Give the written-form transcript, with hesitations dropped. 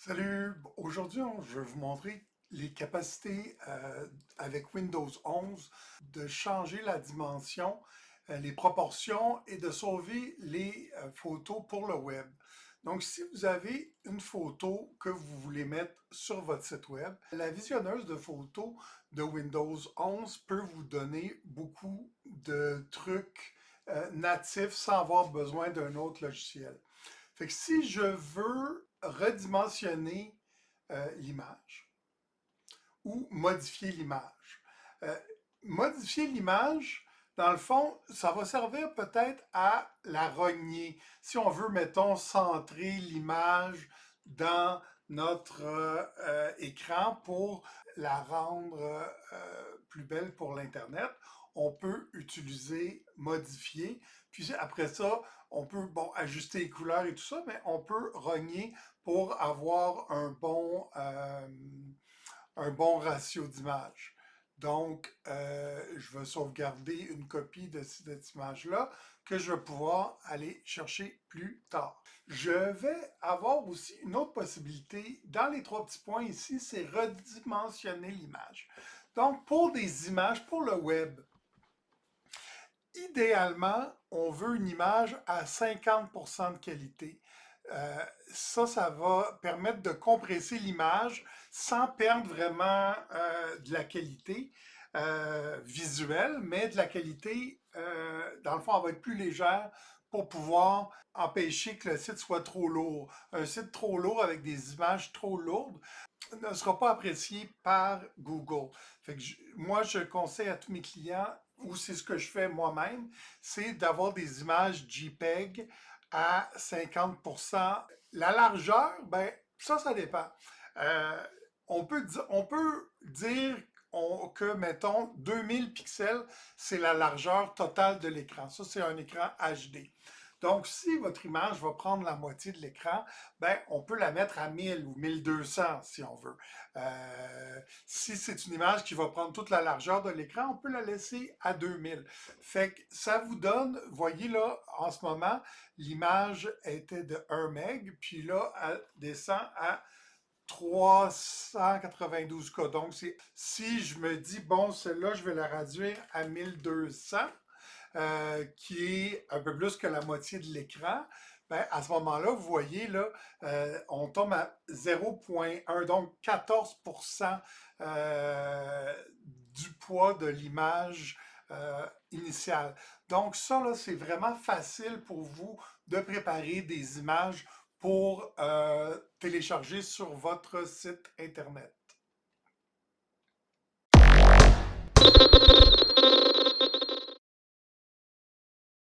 Salut! Aujourd'hui, je vais vous montrer les capacités avec Windows 11 de changer la dimension, les proportions et de sauver les photos pour le web. Donc, si vous avez une photo que vous voulez mettre sur votre site web, la visionneuse de photos de Windows 11 peut vous donner beaucoup de trucs natifs sans avoir besoin d'un autre logiciel. Fait que si je veux redimensionner l'image ou modifier l'image, euh, modifier l'image, dans le fond, ça va servir peut-être à la rogner. Si on veut, mettons, centrer l'image dans notre écran pour la rendre plus belle pour l'Internet, on peut utiliser modifier. Puis après ça, on peut ajuster les couleurs et tout ça, mais on peut rogner pour avoir un bon ratio d'image. Donc, je vais sauvegarder une copie de cette image-là que je vais pouvoir aller chercher plus tard. Je vais avoir aussi une autre possibilité dans les trois petits points ici, c'est redimensionner l'image. Donc, pour des images, pour le web, idéalement, on veut une image à 50% de qualité. Ça va permettre de compresser l'image sans perdre vraiment de la qualité visuelle, mais de la qualité, dans le fond, elle va être plus légère pour pouvoir empêcher que le site soit trop lourd. Un site trop lourd avec des images trop lourdes ne sera pas apprécié par Google. Fait que moi, je conseille à tous mes clients, ou c'est ce que je fais moi-même, c'est d'avoir des images JPEG à 50%. La largeur, ben, ça dépend. Euh, on peut dire que, mettons, 2000 pixels, c'est la largeur totale de l'écran. Ça, c'est un écran HD. Donc, si votre image va prendre la moitié de l'écran, ben, on peut la mettre à 1000 ou 1200 si on veut. Si c'est une image qui va prendre toute la largeur de l'écran, on peut la laisser à 2000. Fait que ça vous donne, voyez là, en ce moment, l'image était de 1 meg, puis là, elle descend à 392K. Donc, si je me dis, bon, celle-là, je vais la réduire à 1200, qui est un peu plus que la moitié de l'écran, ben, à ce moment-là, vous voyez, là, on tombe à 0,1, donc 14% du poids de l'image initiale. Donc ça, là, c'est vraiment facile pour vous de préparer des images pour télécharger sur votre site Internet.